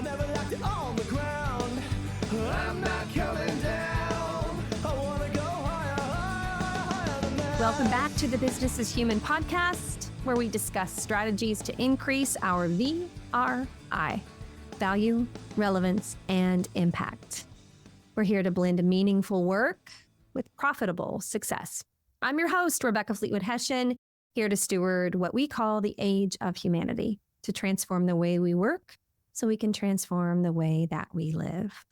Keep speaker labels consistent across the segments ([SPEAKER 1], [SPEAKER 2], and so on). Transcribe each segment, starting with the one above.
[SPEAKER 1] I never liked it on the ground. I'm not coming down. I want to go higher, higher, higher than that.
[SPEAKER 2] Welcome back to the Business is Human podcast, where we discuss strategies to increase our VRI, value, relevance, and impact. We're here to blend meaningful work with profitable success. I'm your host, Rebecca Fleetwood Hession, here to steward what we call the age of humanity, to transform the way we work so we can transform the way that we live.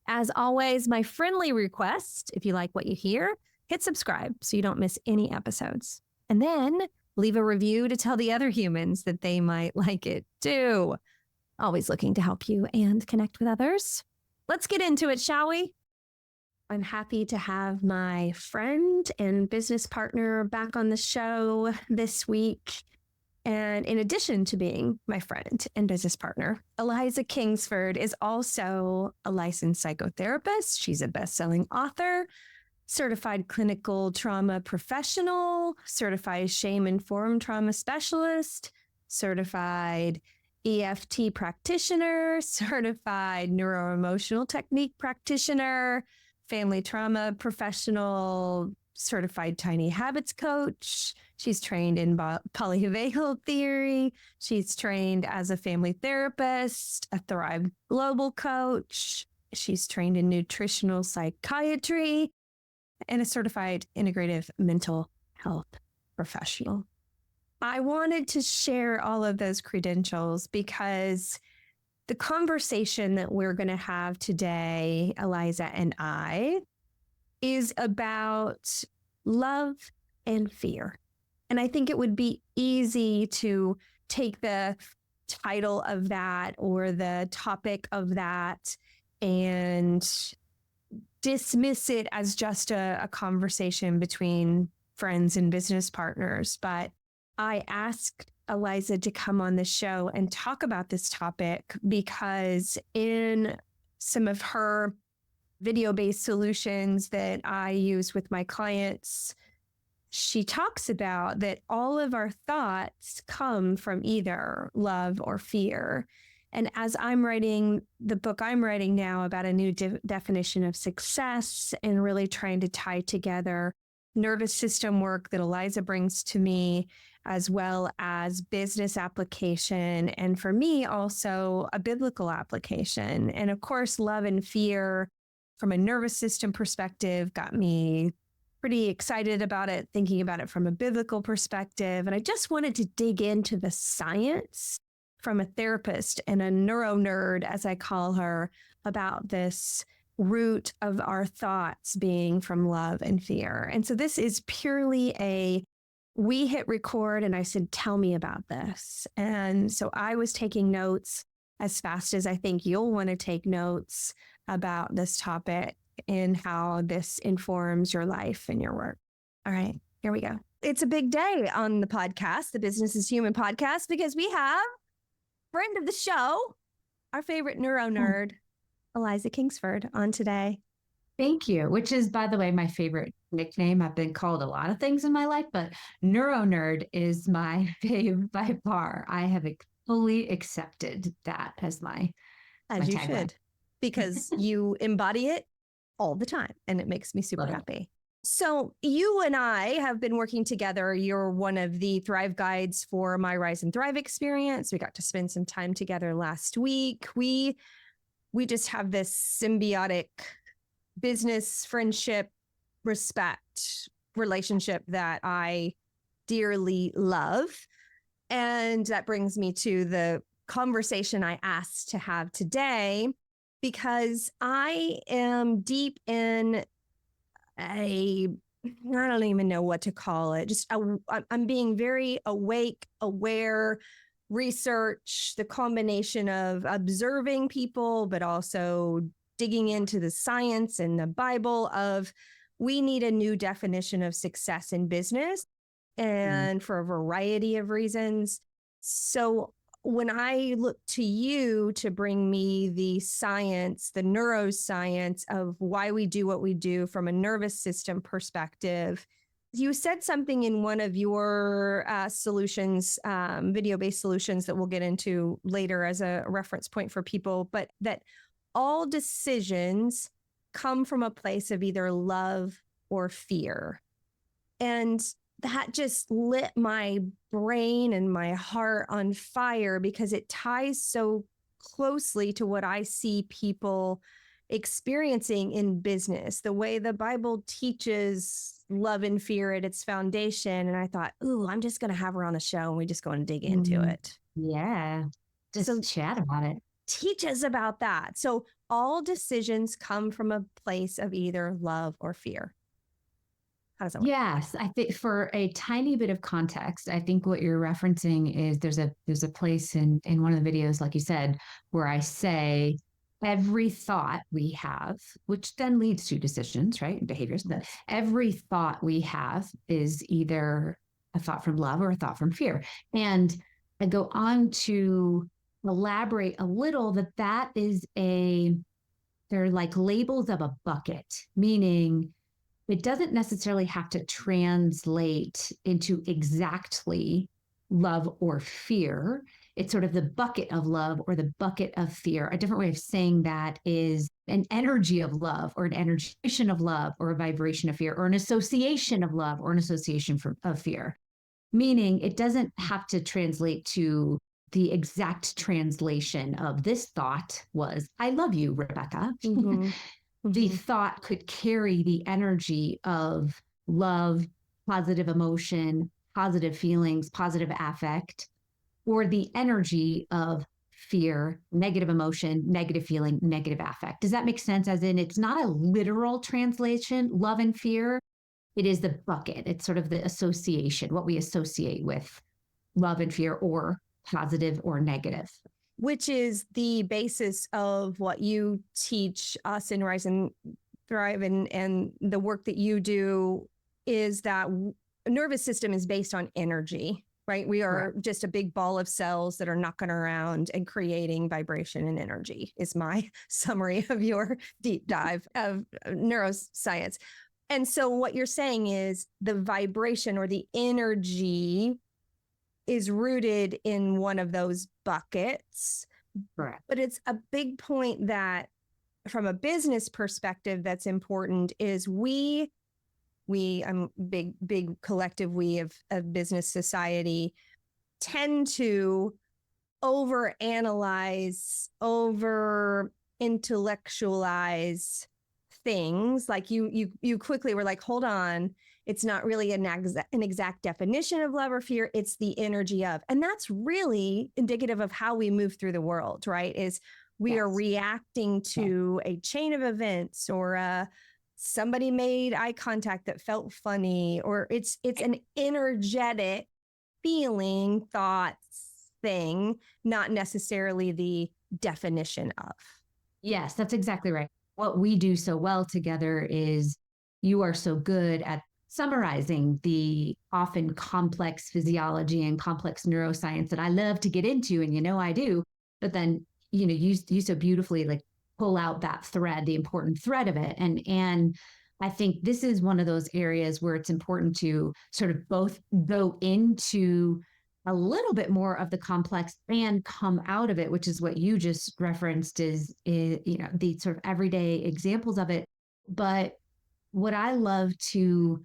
[SPEAKER 2] As always, my friendly request, if you like what you hear, hit subscribe so you don't miss any episodes. And then leave a review to tell the other humans that they might like it too. Always looking to help you and connect with others. Let's get into it, shall we? I'm happy to have my friend and business partner back on the show this week. And in addition to being my friend and business partner, Eliza Kingsford is also a licensed psychotherapist. She's a best-selling author, certified clinical trauma professional, certified shame-informed trauma specialist, certified EFT practitioner, certified neuroemotional technique practitioner, family trauma professional, certified tiny habits coach. She's trained in polyvagal theory. She's trained as a family therapist, a Thrive Global coach. She's trained in nutritional psychiatry and a certified integrative mental health professional. I wanted to share all of those credentials because the conversation that we're going to have today, Eliza and I, is about love and fear. And I think it would be easy to take the title of that or the topic of that and dismiss it as just a conversation between friends and business partners. But I asked Eliza to come on the show and talk about this topic because in some of her video-based solutions that I use with my clients, she talks about that all of our thoughts come from either love or fear. And as I'm writing the book I'm writing now about a new definition of success and really trying to tie together nervous system work that Eliza brings to me, as well as business application, and for me also a biblical application. And of course, love and fear from a nervous system perspective got me pretty excited about it, thinking about it from a biblical perspective. And I just wanted to dig into the science from a therapist and a neuro nerd, as I call her, about this root of our thoughts being from love and fear. And so this is purely we hit record and I said, tell me about this. And so I was taking notes as fast as I think you'll want to take notes about this topic and how this informs your life and your work. All right, here we go. It's a big day on the podcast, the Business is Human podcast, because we have friend of the show, our favorite neuro nerd, Eliza Kingsford, on today.
[SPEAKER 3] Thank you, which is, by the way, my favorite nickname. I've been called a lot of things in my life, but neuro nerd is my fave by far. I have fully accepted that as my
[SPEAKER 2] As you
[SPEAKER 3] tagline.
[SPEAKER 2] should, because you embody it all the time, and it makes me super happy. So you and I have been working together. You're one of the Thrive guides for my Rise and Thrive experience. We got to spend some time together last week. We just have this symbiotic business, friendship, respect relationship that I dearly love. And that brings me to the conversation I asked to have today, because I am deep in I don't even know what to call it. I'm being very awake, aware, research, the combination of observing people, but also digging into the science and the Bible of we need a new definition of success in business, and for a variety of reasons. So when I look to you to bring me the science, the neuroscience of why we do what we do from a nervous system perspective, You said something in one of your solutions, video-based solutions that we'll get into later as a reference point for people, but that all decisions come from a place of either love or fear. And that just lit my brain and my heart on fire because it ties so closely to what I see people experiencing in business, the way the Bible teaches love and fear at its foundation. And I thought, ooh, I'm just going to have her on a show and we just go and dig into it.
[SPEAKER 3] Yeah. Just chat about it.
[SPEAKER 2] Teach us about that. So all decisions come from a place of either love or fear. How does that work?
[SPEAKER 3] Yes, I think for a tiny bit of context, I think what you're referencing is there's a place in one of the videos, like you said, where I say every thought we have, which then leads to decisions, right? Behaviors. That every thought we have is either a thought from love or a thought from fear. And I go on to elaborate a little that they're like labels of a bucket, meaning it doesn't necessarily have to translate into exactly love or fear. It's sort of the bucket of love or the bucket of fear. A different way of saying that is an energy of love or an energization of love or a vibration of fear or an association of love or an association of fear. Meaning it doesn't have to translate to the exact translation of this thought was, I love you, Rebecca.
[SPEAKER 2] Mm-hmm.
[SPEAKER 3] The thought could carry the energy of love, positive emotion, positive feelings, positive affect, or the energy of fear, negative emotion, negative feeling, negative affect. Does that make sense? As in, it's not a literal translation, love and fear. It is the bucket. It's sort of the association, what we associate with love and fear, or positive or negative.
[SPEAKER 2] Which is the basis of what you teach us in Rise and Thrive, and the work that you do is that nervous system is based on energy, right? We are just a big ball of cells that are knocking around and creating vibration and energy is my summary of your deep dive of neuroscience. And so what you're saying is the vibration or the energy is rooted in one of those buckets.
[SPEAKER 3] Correct.
[SPEAKER 2] But it's a big point that from a business perspective that's important is I'm big collective we of business society tend to overanalyze, over intellectualize things. Like you quickly were like, hold on, it's not really an exact definition of love or fear. It's the energy of, and that's really indicative of how we move through the world, right? Is we are reacting to a chain of events or somebody made eye contact that felt funny, or it's an energetic feeling, thoughts thing, not necessarily the definition of.
[SPEAKER 3] Yes, that's exactly right. What we do so well together is you are so good at summarizing the often complex physiology and complex neuroscience that I love to get into, and I do, but then you so beautifully like pull out that thread, the important thread of it. And I think this is one of those areas where it's important to sort of both go into a little bit more of the complex and come out of it, which is what you just referenced is the sort of everyday examples of it. But what I love to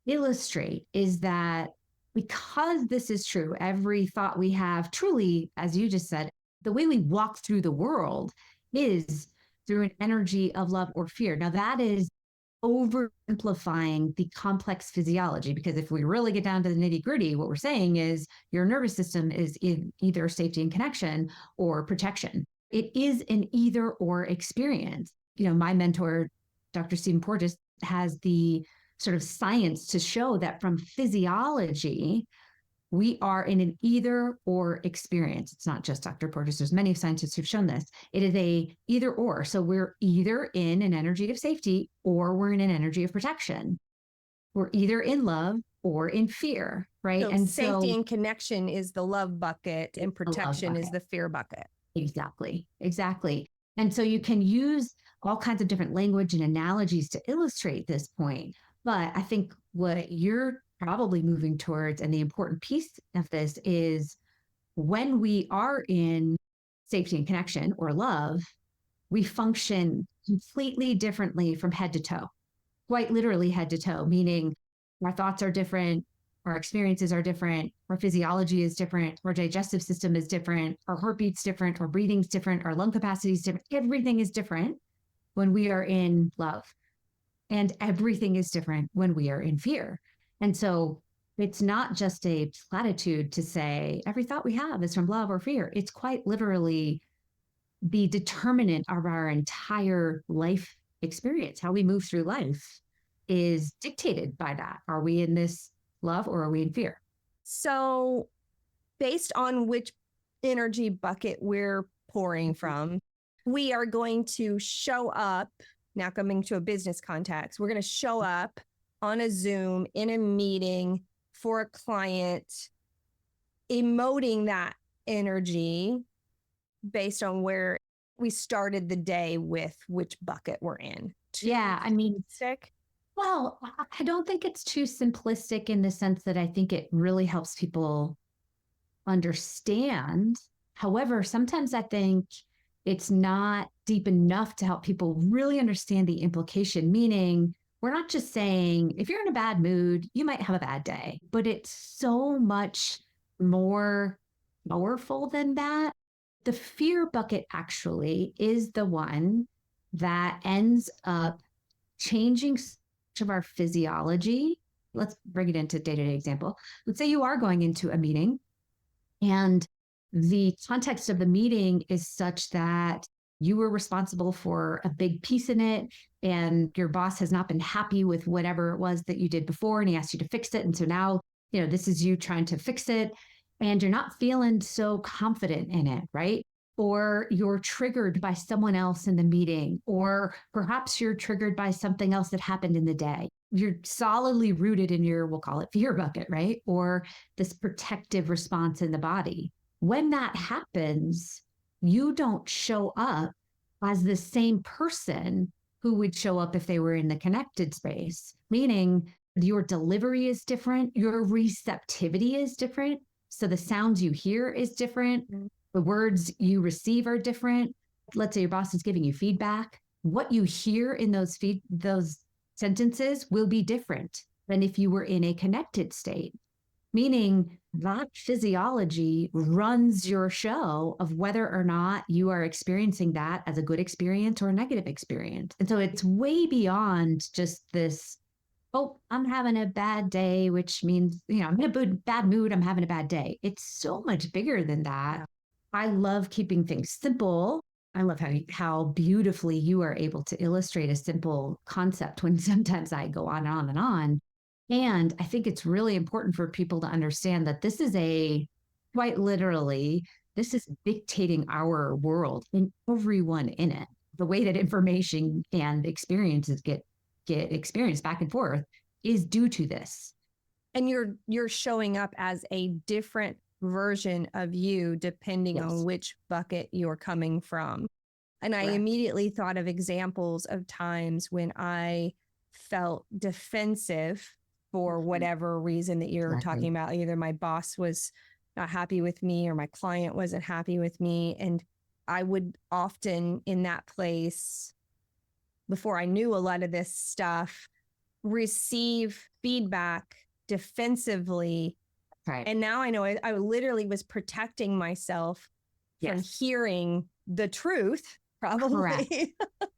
[SPEAKER 3] illustrate is that because this is true, every thought we have truly, as you just said, the way we walk through the world is through an energy of love or fear. Now that is oversimplifying the complex physiology, because if we really get down to the nitty gritty, what we're saying is your nervous system is in either safety and connection or protection. It is an either or experience. My mentor, Dr. Stephen Porges, has the sort of science to show that from physiology, we are in an either or experience. It's not just Dr. Porges. There's many scientists who've shown this. It is a either or. So we're either in an energy of safety or we're in an energy of protection. We're either in love or in fear, right?
[SPEAKER 2] So
[SPEAKER 3] and
[SPEAKER 2] safety and connection is the love bucket and protection is the fear bucket.
[SPEAKER 3] Exactly. And so you can use all kinds of different language and analogies to illustrate this point. But I think what you're probably moving towards, and the important piece of this is when we are in safety and connection or love, we function completely differently from head to toe, quite literally head to toe, meaning our thoughts are different, our experiences are different, our physiology is different, our digestive system is different, our heartbeat's different, our breathing's different, our lung capacity is different. Everything is different when we are in love. And everything is different when we are in fear. And so it's not just a platitude to say every thought we have is from love or fear. It's quite literally the determinant of our entire life experience. How we move through life is dictated by that. Are we in this love or are we in fear?
[SPEAKER 2] So, based on which energy bucket we're pouring from, we are going to show up. Now, coming to a business context, we're going to show up on a Zoom in a meeting for a client, emoting that energy based on where we started the day with which bucket we're in.
[SPEAKER 3] Yeah, I mean,
[SPEAKER 2] Sick.
[SPEAKER 3] well, I don't think it's too simplistic in the sense that I think it really helps people understand. However, sometimes I think it's not deep enough to help people really understand the implication, meaning we're not just saying if you're in a bad mood, you might have a bad day, but it's so much more powerful than that. The fear bucket actually is the one that ends up changing much of our physiology. Let's bring it into day-to-day example. Let's say you are going into a meeting and the context of the meeting is such that you were responsible for a big piece in it and your boss has not been happy with whatever it was that you did before and he asked you to fix it. And so now, this is you trying to fix it and you're not feeling so confident in it, right? Or you're triggered by someone else in the meeting, or perhaps you're triggered by something else that happened in the day. You're solidly rooted in your, we'll call it fear bucket, right? Or this protective response in the body. When that happens, you don't show up as the same person who would show up if they were in the connected space, meaning your delivery is different, your receptivity is different. So the sounds you hear is different. The words you receive are different. Let's say your boss is giving you feedback. What you hear in those sentences will be different than if you were in a connected state, meaning that physiology runs your show of whether or not you are experiencing that as a good experience or a negative experience. And so it's way beyond just this, oh, I'm having a bad day, which means, I'm in a bad mood, I'm having a bad day. It's so much bigger than that. I love keeping things simple. I love how beautifully you are able to illustrate a simple concept when sometimes I go on and on and on. And I think it's really important for people to understand that this is quite literally, this is dictating our world and everyone in it. The way that information and experiences get experienced back and forth is due to this.
[SPEAKER 2] And you're showing up as a different version of you depending on which bucket you're coming from. And I immediately thought of examples of times when I felt defensive for whatever reason that you're talking about. Either my boss was not happy with me or my client wasn't happy with me. And I would often in that place, before I knew a lot of this stuff, receive feedback defensively.
[SPEAKER 3] Right.
[SPEAKER 2] And now I know I literally was protecting myself from hearing the truth, probably.
[SPEAKER 3] Correct.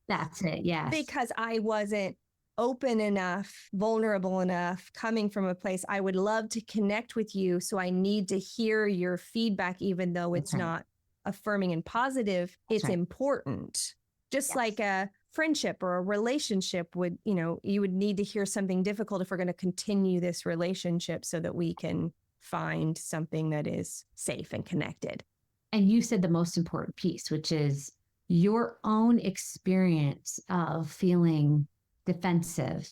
[SPEAKER 3] That's it. Yes.
[SPEAKER 2] Because I wasn't open enough, vulnerable enough, coming from a place I would love to connect with you. So I need to hear your feedback, even though it's not affirming and positive. It's important. Just like a friendship or a relationship would, you would need to hear something difficult if we're going to continue this relationship so that we can find something that is safe and connected.
[SPEAKER 3] And you said the most important piece, which is your own experience of feeling defensive,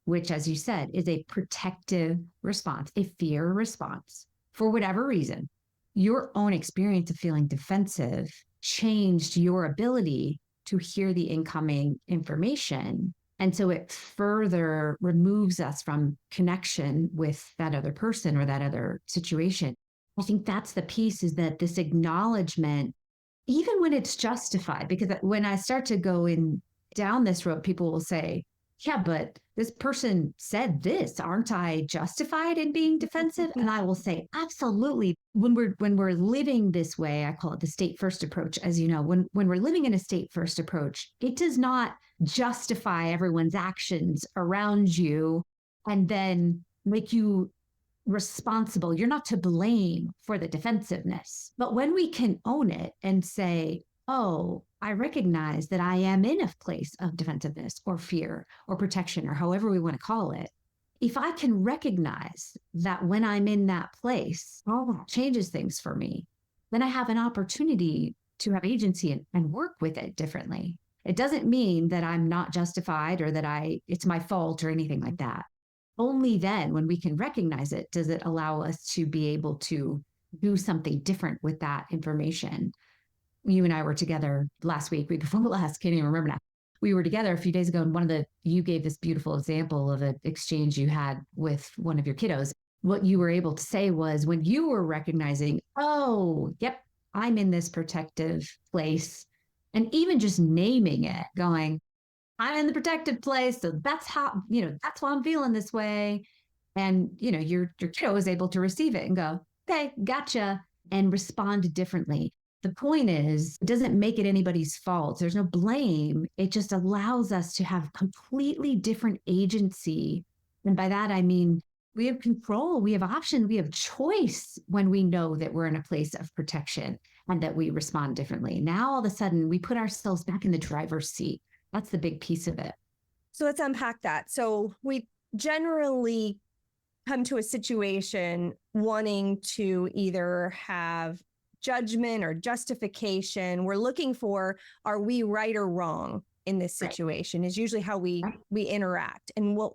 [SPEAKER 3] which, as you said, is a protective response, a fear response for whatever reason. Your own experience of feeling defensive changed your ability to hear the incoming information And so it further removes us from connection with that other person or that other situation. I think that's the piece, is that this acknowledgement, even when it's justified, because when I start to go in down this road, people will say, yeah, but this person said this. Aren't I justified in being defensive? And I will say, absolutely. When we're living this way, I call it the state first approach. As you know, when we're living in a state first approach, it does not justify everyone's actions around you and then make you responsible. You're not to blame for the defensiveness. But when we can own it and say, oh, I recognize that I am in a place of defensiveness or fear or protection, or however we want to call it. If I can recognize that when I'm in that place, oh, that changes things for me, then I have an opportunity to have agency and work with it differently. It doesn't mean that I'm not justified or that it's my fault or anything like that. Only then, when we can recognize it, does it allow us to be able to do something different with that information. You and I were together last week before last, can't even remember now. We were together a few days ago, and you gave this beautiful example of an exchange you had with one of your kiddos. What you were able to say was, when you were recognizing, oh, yep, I'm in this protective place, and even just naming it, going, I'm in the protected place. So that's how, that's why I'm feeling this way. And, your kiddo is able to receive it and go, okay, gotcha, and respond differently. The point is, it doesn't make it anybody's fault. There's no blame. It just allows us to have completely different agency. And by that, I mean, we have control, we have option, we have choice when we know that we're in a place of protection and that we respond differently. Now, all of a sudden, we put ourselves back in the driver's seat. That's the big piece of it.
[SPEAKER 4] So let's unpack that. So we generally come to a situation wanting to either have judgment or justification. We're looking for, are we right or wrong in this situation, is usually how we interact. And what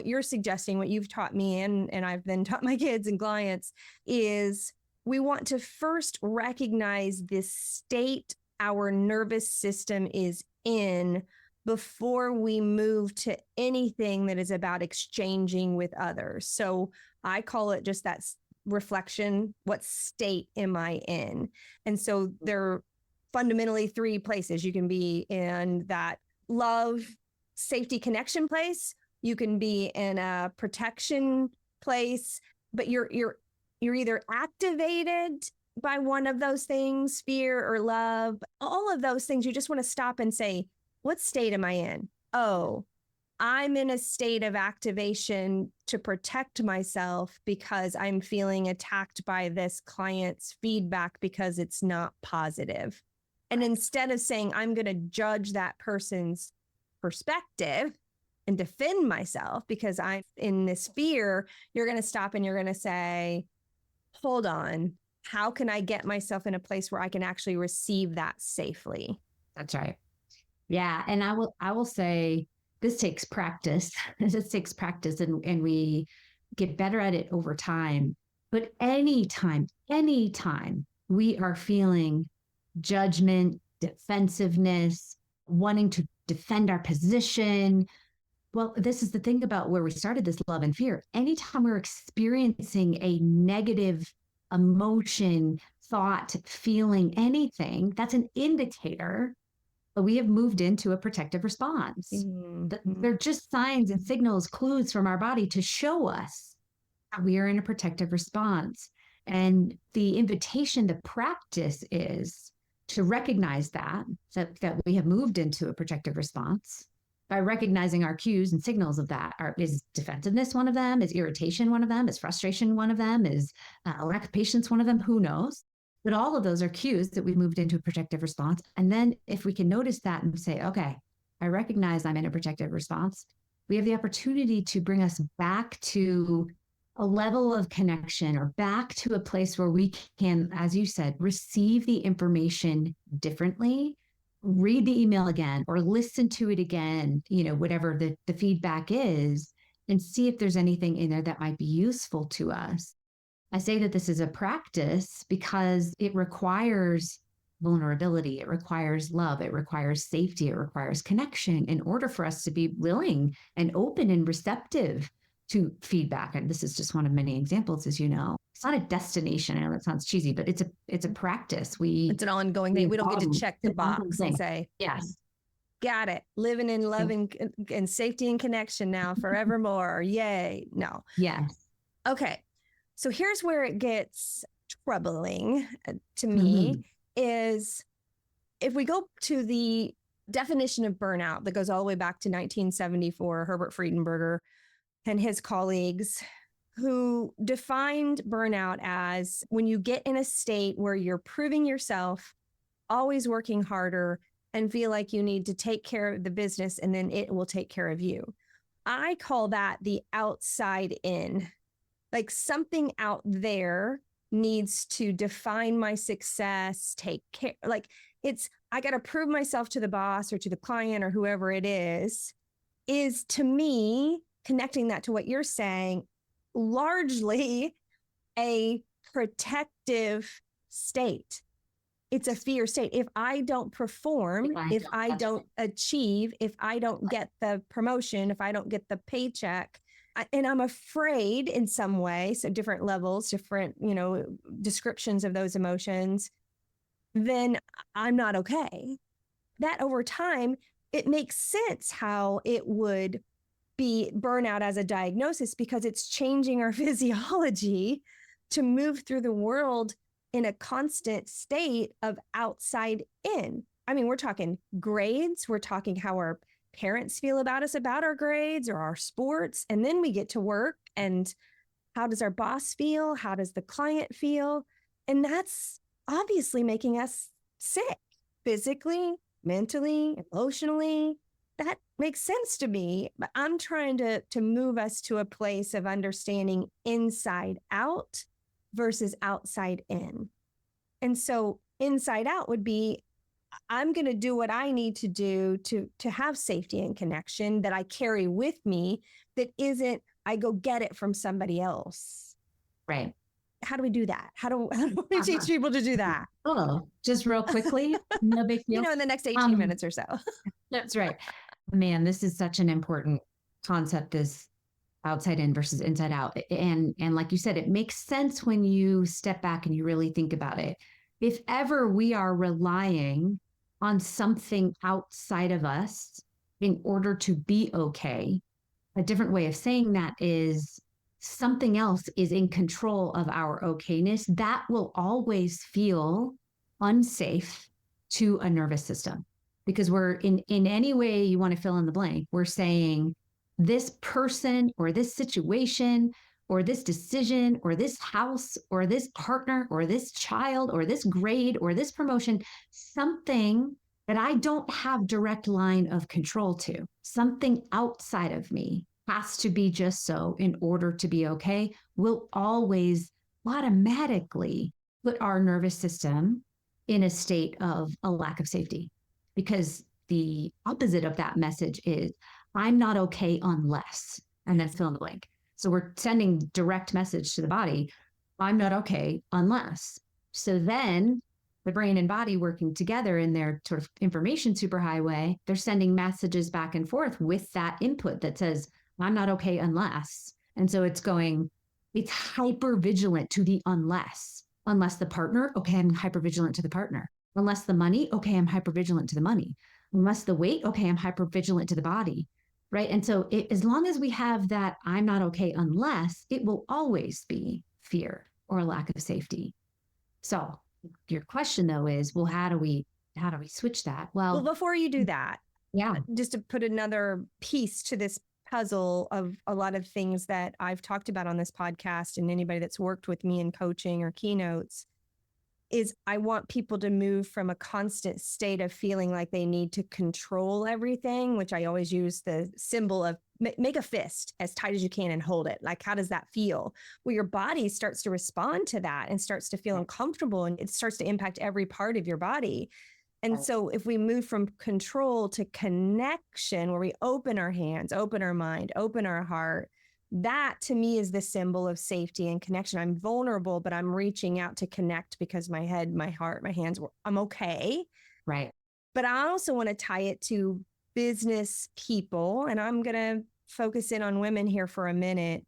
[SPEAKER 4] you're suggesting, what you've taught me and I've then taught my kids and clients, is we want to first recognize this state our nervous system is in before we move to anything that is about exchanging with others. So I call it just that reflection. What state am I in? And so there are fundamentally three places. You can be in that love, safety, connection place. You can be in a protection place, but you're either activated by one of those things, fear or love, all of those things. You just want to stop and say, what state am I in? Oh, I'm in a state of activation to protect myself because I'm feeling attacked by this client's feedback because it's not positive. And instead of saying, I'm going to judge that person's perspective and defend myself because I'm in this fear, you're going to stop and you're going to say, hold on, how can I get myself in a place where I can actually receive that safely?
[SPEAKER 3] That's right. Yeah. And I will say, this takes practice. This takes practice, and we get better at it over time. But anytime we are feeling judgment, defensiveness, wanting to defend our position, well, this is the thing about where we started this love and fear. Anytime we're experiencing a negative emotion, thought, feeling, anything, that's an indicator that we have moved into a protective response. Mm-hmm. They're just signs and signals, clues from our body to show us that we are in a protective response. And the invitation, the practice is to recognize that we have moved into a protective response by recognizing our cues and signals of that. Is defensiveness one of them? Is irritation one of them? Is frustration one of them? Is lack of patience one of them? Who knows? But all of those are cues that we've moved into a protective response. And then if we can notice that and say, okay, I recognize I'm in a protective response, we have the opportunity to bring us back to a level of connection, or back to a place where we can, as you said, receive the information differently, read the email again, or listen to it again, whatever the feedback is, and see if there's anything in there that might be useful to us. I say that this is a practice because it requires vulnerability. It requires love. It requires safety. It requires connection in order for us to be willing and open and receptive to feedback. And this is just one of many examples, as you know. It's not a destination. I know that sounds cheesy, but it's a practice.
[SPEAKER 4] It's an ongoing thing. We don't get to check the box and say,
[SPEAKER 3] yes,
[SPEAKER 4] got it. Living in love and safety and connection now forevermore. Yay. No.
[SPEAKER 3] yes.
[SPEAKER 4] Okay. So here's where it gets troubling to me is if we go to the definition of burnout that goes all the way back to 1974, Herbert Friedenberger and his colleagues, who defined burnout as when you get in a state where you're proving yourself, always working harder, and feel like you need to take care of the business and then it will take care of you. I call that the outside in. Like something out there needs to define my success, take care. Like I got to prove myself to the boss or to the client or whoever it is to me, connecting that to what you're saying, largely a protective state. It's a fear state. If I don't perform, if I don't achieve, if I don't get the promotion, if I don't get the paycheck, and I'm afraid in some way, so different levels, different, descriptions of those emotions, then I'm not okay. That over time, it makes sense how it would be burnout as a diagnosis because it's changing our physiology to move through the world in a constant state of outside in. I mean, we're talking grades, we're talking how our parents feel about us, about our grades or our sports. And then we get to work and how does our boss feel? How does the client feel? And that's obviously making us sick physically, mentally, emotionally. That makes sense to me, but I'm trying to move us to a place of understanding inside out versus outside in. And so inside out would be, I'm going to do what I need to do to have safety and connection that I carry with me that isn't, I go get it from somebody else.
[SPEAKER 3] Right.
[SPEAKER 4] How do we do that? How do we teach people to do that?
[SPEAKER 3] Oh, just real quickly, no big deal.
[SPEAKER 4] In the next 18 minutes or so.
[SPEAKER 3] That's right. Man, this is such an important concept, this outside in versus inside out. And like you said, it makes sense when you step back and you really think about it. If ever we are relying on something outside of us in order to be okay, a different way of saying that is something else is in control of our okayness, that will always feel unsafe to a nervous system. Because we're in any way you want to fill in the blank, we're saying this person or this situation or this decision or this house or this partner or this child or this grade or this promotion, something that I don't have direct line of control to, something outside of me has to be just so in order to be okay, will always automatically put our nervous system in a state of a lack of safety. Because the opposite of that message is, I'm not okay unless, and then fill in the blank. So we're sending direct message to the body, I'm not okay unless. So then the brain and body working together in their sort of information superhighway, they're sending messages back and forth with that input that says, I'm not okay unless. And so it's hyper vigilant to the unless. Unless the partner, okay, I'm hyper vigilant to the partner. Unless the money, okay, I'm hyper vigilant to the money. Unless the weight, okay, I'm hyper vigilant to the body. Right. And so as long as we have that, I'm not okay unless, it will always be fear or a lack of safety. So your question though is, well, how do we switch that? Well,
[SPEAKER 4] before you do that,
[SPEAKER 3] yeah,
[SPEAKER 4] just to put another piece to this puzzle of a lot of things that I've talked about on this podcast and anybody that's worked with me in coaching or keynotes, is I want people to move from a constant state of feeling like they need to control everything, which I always use the symbol of make a fist as tight as you can and hold it. Like, how does that feel? Well, your body starts to respond to that and starts to feel uncomfortable, and it starts to impact every part of your body. And so if we move from control to connection, where we open our hands, open our mind, open our heart, that to me is the symbol of safety and connection. I'm vulnerable, but I'm reaching out to connect because my head, my heart, my hands, I'm okay.
[SPEAKER 3] Right.
[SPEAKER 4] But I also want to tie it to business people. And I'm going to focus in on women here for a minute,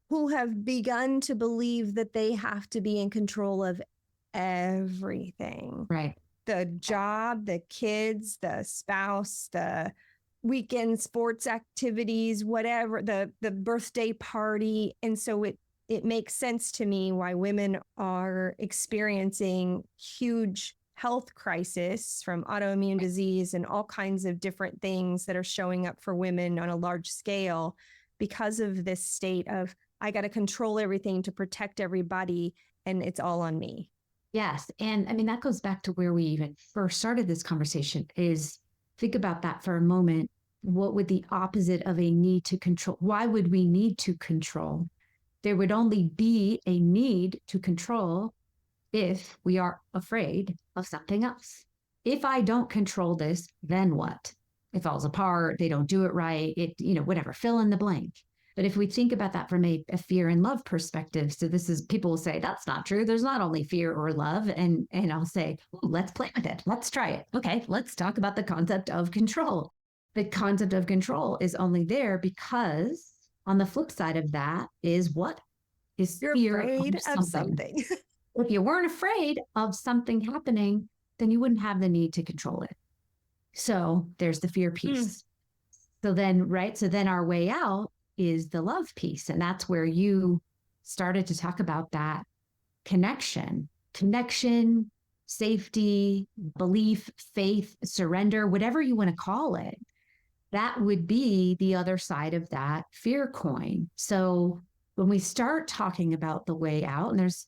[SPEAKER 4] who have begun to believe that they have to be in control of everything.
[SPEAKER 3] Right.
[SPEAKER 4] The job, the kids, the spouse, the weekend sports activities, whatever, the birthday party. And so it makes sense to me why women are experiencing huge health crisis from autoimmune disease and all kinds of different things that are showing up for women on a large scale because of this state of, I got to control everything to protect everybody, and it's all on me.
[SPEAKER 3] Yes. And I mean, that goes back to where we even first started this conversation is think about that for a moment. What would the opposite of a need to control? Why would we need to control? There would only be a need to control if we are afraid of something else. If I don't control this, then what? It falls apart. They don't do it right. Whatever, fill in the blank. But if we think about that from a fear and love perspective, so this is, people will say, that's not true. There's not only fear or love. And I'll say, let's play with it. Let's try it. Okay, let's talk about the concept of control. The concept of control is only there because on the flip side of that is what? Is
[SPEAKER 4] You're
[SPEAKER 3] fear
[SPEAKER 4] afraid of something.
[SPEAKER 3] If you weren't afraid of something happening, then you wouldn't have the need to control it. So there's the fear piece. So then our way out is the love piece. And that's where you started to talk about that connection, safety, belief, faith, surrender, whatever you want to call it. That would be the other side of that fear coin. So when we start talking about the way out, and there's,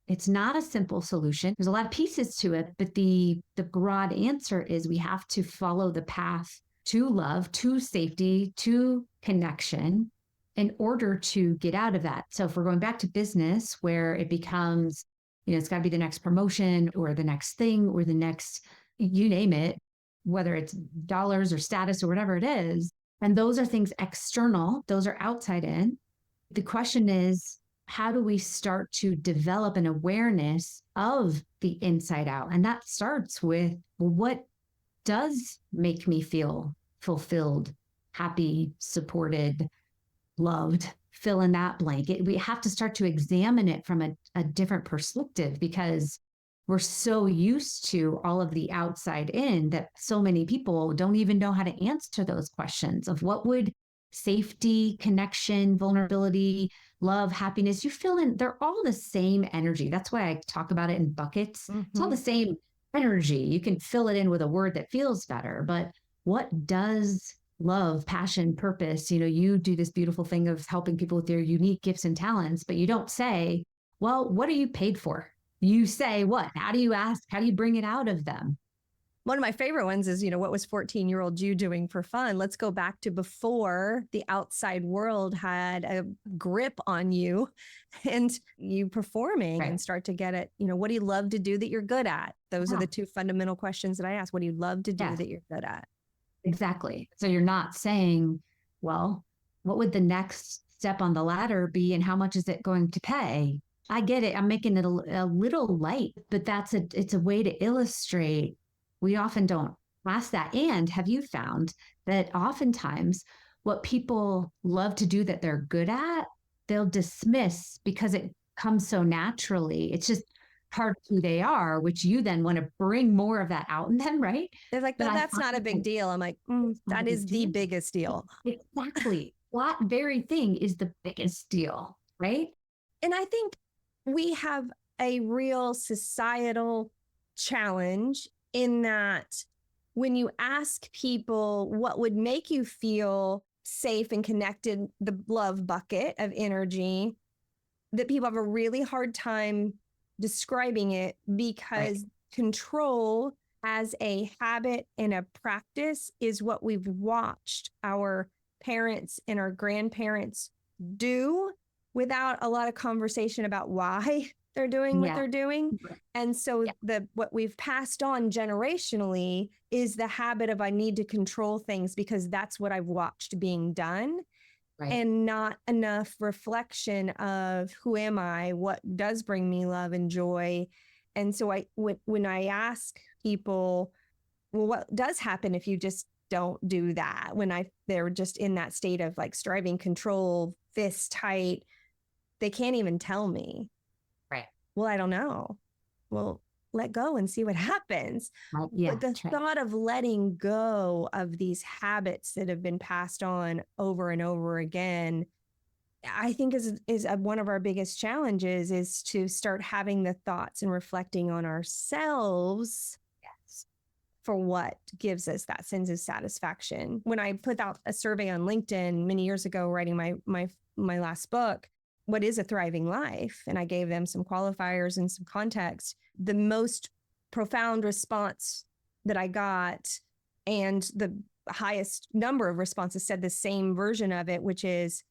[SPEAKER 3] it's not a simple solution. There's a lot of pieces to it, but the broad answer is we have to follow the path to love, to safety, to connection in order to get out of that. So if we're going back to business where it becomes, it's got to be the next promotion or the next thing or the next, you name it, whether it's dollars or status or whatever it is. And those are things external. Those are outside in. The question is, how do we start to develop an awareness of the inside out? And that starts with, what does make me feel fulfilled, happy, supported, loved? Fill in that blank. We have to start to examine it from a different perspective because we're so used to all of the outside in that so many people don't even know how to answer those questions of what would safety, connection, vulnerability, love, happiness, you fill in, they're all the same energy. That's why I talk about it in buckets. It's all the same energy. You can fill it in with a word that feels better, but what does love, passion, purpose, you do this beautiful thing of helping people with their unique gifts and talents, but you don't say, well, what are you paid for? You say what? How do you ask? How do you bring it out of them?
[SPEAKER 4] One of my favorite ones is, what was 14-year-old you doing for fun? Let's go back to before the outside world had a grip on you and you performing and start to get it. What do you love to do that you're good at? Those are the two fundamental questions that I ask. What do you love to do that you're good at?
[SPEAKER 3] Exactly. So you're not saying, well, what would the next step on the ladder be and how much is it going to pay? I get it. I'm making it a little light, but it's a way to illustrate. We often don't ask that. And have you found that oftentimes what people love to do that they're good at, they'll dismiss because it comes so naturally. It's just part of who they are, which you then want to bring more of that out in them, right?
[SPEAKER 4] They're like, no, that's not a big deal. I'm like, that is the biggest deal.
[SPEAKER 3] Exactly. That very thing is the biggest deal, right?
[SPEAKER 4] And I think we have a real societal challenge in that when you ask people what would make you feel safe and connected, the love bucket of energy, that people have a really hard time describing it because control as a habit and a practice is what we've watched our parents and our grandparents do without a lot of conversation about why they're doing what they're doing. And so what we've passed on generationally is the habit of I need to control things because that's what I've watched being done. and not enough reflection of who am I, what does bring me love and joy. And so when I ask people, well, what does happen if you just don't do that? When they're just in that state of like striving control, fist tight, they can't even tell me.
[SPEAKER 3] Right.
[SPEAKER 4] Well, I don't know. Well, let go and see what happens.
[SPEAKER 3] Yeah,
[SPEAKER 4] But the thought of letting go of these habits that have been passed on over and over again, I think is one of our biggest challenges, is to start having the thoughts and reflecting on ourselves for what gives us that sense of satisfaction. When I put out a survey on LinkedIn many years ago, writing my last book, What is a Thriving Life? And I gave them some qualifiers and some context. The most profound response that I got, and the highest number of responses, said the same version of it, which is,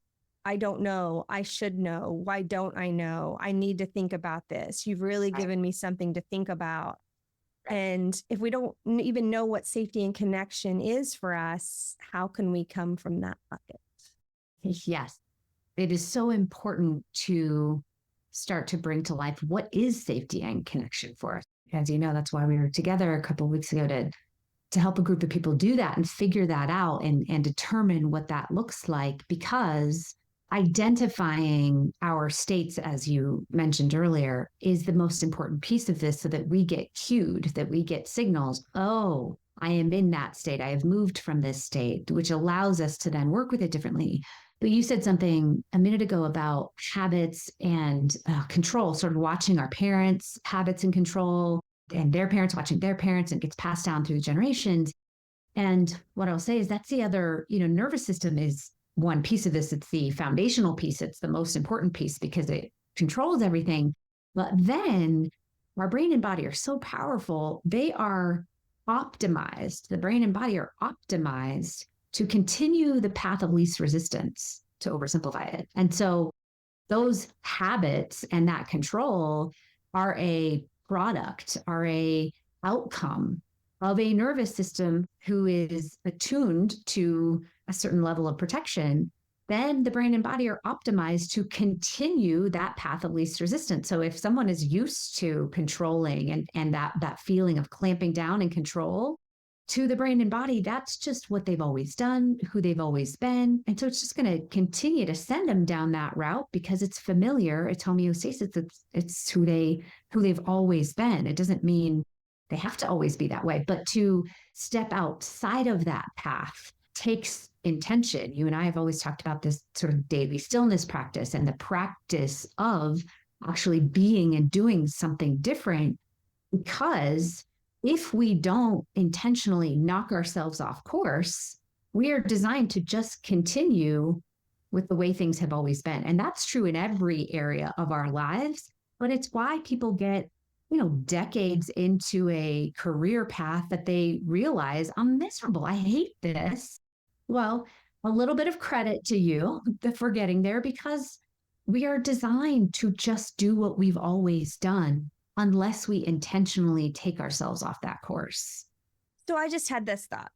[SPEAKER 4] I don't know. I should know. Why don't I know? I need to think about this. You've really given me something to think about. And if we don't even know what safety and connection is for us, how can we come from that bucket?
[SPEAKER 3] Yes. It is so important to start to bring to life what is safety and connection for us. As you know, that's why we were together a couple of weeks ago to help a group of people do that and figure that out and determine what that looks like, because identifying our states, as you mentioned earlier, is the most important piece of this, so that we get cued, that we get signals. Oh, I am in that state. I have moved from this state, which allows us to then work with it differently. But you said something a minute ago about habits and control, sort of watching our parents' habits and control, and their parents watching their parents, and it gets passed down through the generations. And what I'll say is that's the other, nervous system is one piece of this. It's the foundational piece. It's the most important piece because it controls everything. But then our brain and body are so powerful. They are optimized. The brain and body are optimized to continue the path of least resistance, to oversimplify it. And so those habits and that control are a product, are a outcome of a nervous system who is attuned to a certain level of protection. Then the brain and body are optimized to continue that path of least resistance. So if someone is used to controlling and that feeling of clamping down and control, to the brain and body, that's just what they've always done, who they've always been. And so it's just going to continue to send them down that route because it's familiar, it's homeostasis, it's who they've always been. It doesn't mean they have to always be that way, but to step outside of that path takes intention. You and I have always talked about this sort of daily stillness practice and the practice of actually being and doing something different, because if we don't intentionally knock ourselves off course, we are designed to just continue with the way things have always been. And that's true in every area of our lives, but it's why people get decades into a career path that they realize, I'm miserable. I hate this. Well, a little bit of credit to you for getting there, because we are designed to just do what we've always done unless we intentionally take ourselves off that course.
[SPEAKER 4] So I just had this thought,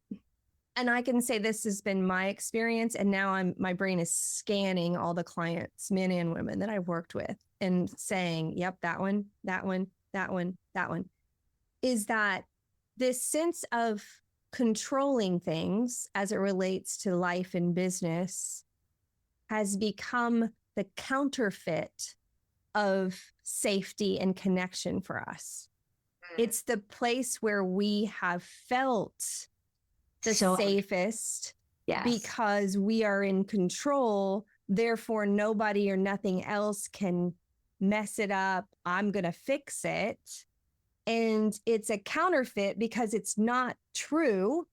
[SPEAKER 4] and I can say this has been my experience. And now my brain is scanning all the clients, men and women, that I've worked with and saying, yep, that one, that one, that one, that one, is that this sense of controlling things as it relates to life and business has become the counterfeit of safety and connection for us. It's the place where we have felt the safest,
[SPEAKER 3] yes,
[SPEAKER 4] because we are in control. Therefore, nobody or nothing else can mess it up. I'm going to fix it. And it's a counterfeit because it's not true.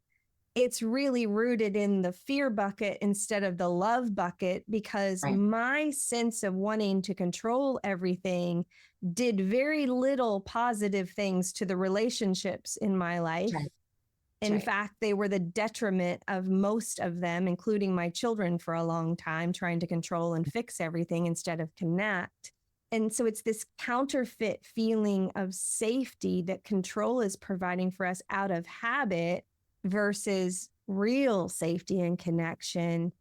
[SPEAKER 4] It's really rooted in the fear bucket instead of the love bucket, because my sense of wanting to control everything did very little positive things to the relationships in my life. In fact, they were the detriment of most of them, including my children, for a long time, trying to control and fix everything instead of connect. And so it's this counterfeit feeling of safety that control is providing for us out of habit versus real safety and connection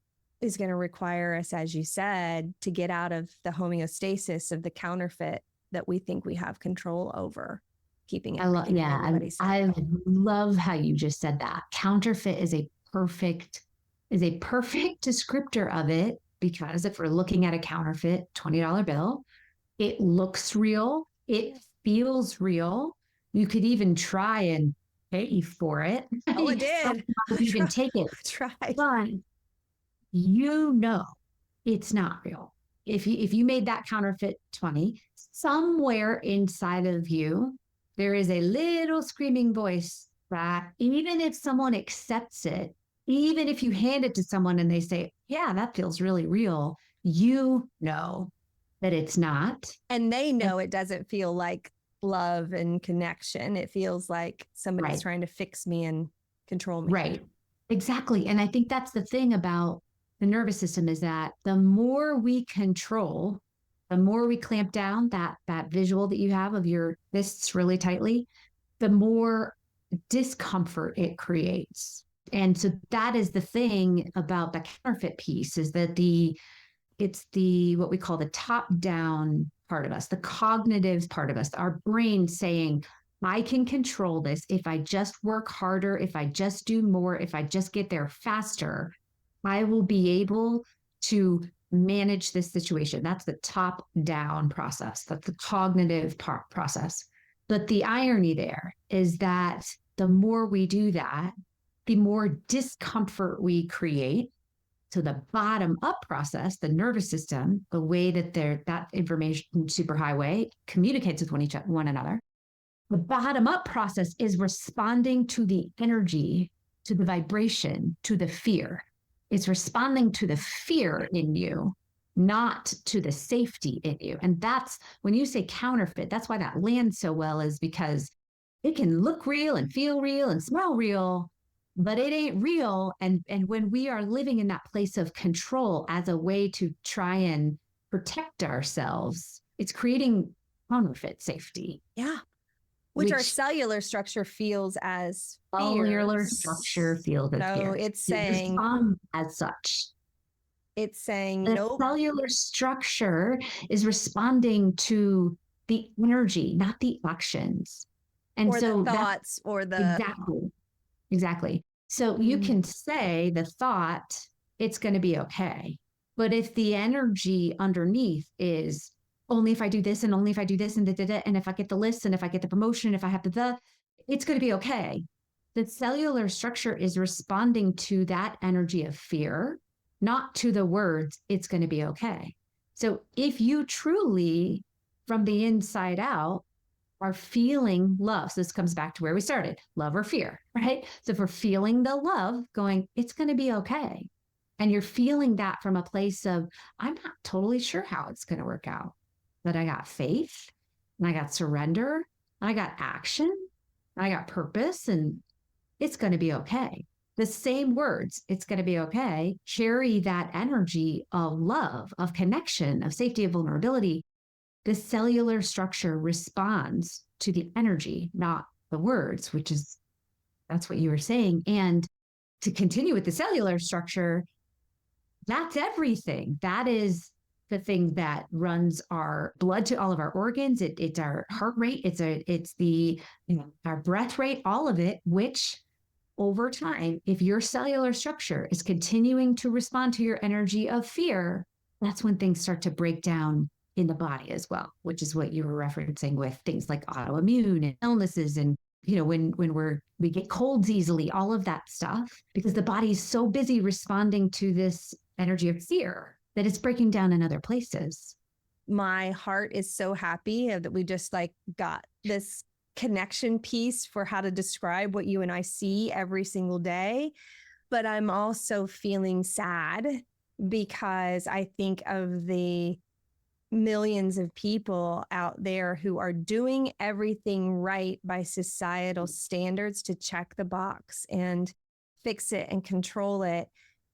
[SPEAKER 4] is going to require us, as you said, to get out of the homeostasis of the counterfeit that we think we have control over, keeping it.
[SPEAKER 3] I love how you just said that. Counterfeit is a perfect descriptor of it, because if we're looking at a counterfeit $20 bill, it looks real, it feels real. You could even try and pay for it.
[SPEAKER 4] Oh, it did.
[SPEAKER 3] You can take it.
[SPEAKER 4] Tried.
[SPEAKER 3] But you know it's not real. If you made that counterfeit 20, somewhere inside of you, there is a little screaming voice that even if someone accepts it, even if you hand it to someone and they say, yeah, that feels really real, you know that it's not.
[SPEAKER 4] And they know it doesn't feel like love and connection. It feels like somebody's trying to fix me and control me.
[SPEAKER 3] Right. Exactly. And I think that's the thing about the nervous system, is that the more we control, the more we clamp down that visual that you have of your fists really tightly, the more discomfort it creates. And so that is the thing about the counterfeit piece, is that it's what we call the top down part of us, the cognitive part of us, our brain saying, I can control this if I just work harder, if I just do more, if I just get there faster, I will be able to manage this situation. That's the top down process. That's the cognitive process. But the irony there is that the more we do that, the more discomfort we create. So the bottom up process, the nervous system, the way that that information superhighway communicates with one another, the bottom up process is responding to the energy, to the vibration, to the fear. It's responding to the fear in you, not to the safety in you. And that's when you say counterfeit, that's why that lands so well, is because it can look real and feel real and smell real, but it ain't real. And when we are living in that place of control as a way to try and protect ourselves, it's creating counterfeit safety.
[SPEAKER 4] Yeah. Which our cellular structure feels as fear.
[SPEAKER 3] Cellular structure feels as fear.
[SPEAKER 4] So it's saying
[SPEAKER 3] as such.
[SPEAKER 4] It's saying
[SPEAKER 3] the
[SPEAKER 4] nope.
[SPEAKER 3] Cellular structure is responding to the energy, not the actions. And
[SPEAKER 4] or
[SPEAKER 3] so
[SPEAKER 4] the thoughts or the
[SPEAKER 3] exactly. So you can say the thought, it's going to be okay. But if the energy underneath is only if I do this and only if I do this and and if I get the list and if I get the promotion, if I have it's going to be okay. The cellular structure is responding to that energy of fear, not to the words, it's going to be okay. So if you truly, from the inside out, are feeling love, so this comes back to where we started, love or fear, right? So if we're feeling the love going, it's going to be okay. And you're feeling that from a place of, I'm not totally sure how it's going to work out, but I got faith and I got surrender, and I got action, and I got purpose, and it's going to be okay. The same words, it's going to be okay, carry that energy of love, of connection, of safety, of vulnerability. The cellular structure responds to the energy, not the words, that's what you were saying. And to continue with the cellular structure, that's everything. That is the thing that runs our blood to all of our organs. It's our heart rate. It's our breath rate, all of it, which over time, if your cellular structure is continuing to respond to your energy of fear, that's when things start to break down in the body as well, which is what you were referencing with things like autoimmune and illnesses. And, when we get colds easily, all of that stuff, because the body is so busy responding to this energy of fear that it's breaking down in other places.
[SPEAKER 4] My heart is so happy that we just got this connection piece for how to describe what you and I see every single day. But I'm also feeling sad because I think of the millions of people out there who are doing everything right by societal standards to check the box and fix it and control it,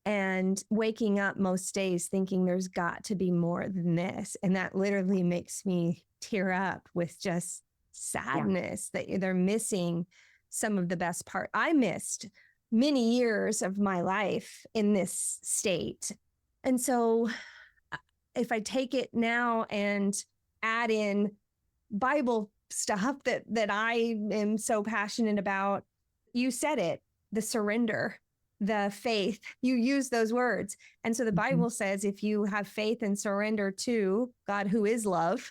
[SPEAKER 4] and waking up most days thinking there's got to be more than this. And that literally makes me tear up with just sadness that they're missing some of the best part. I missed many years of my life in this state And so if I take it now and add in Bible stuff that I am so passionate about, you said it, the surrender, the faith, you use those words. And so the Bible says if you have faith and surrender to God, who is love,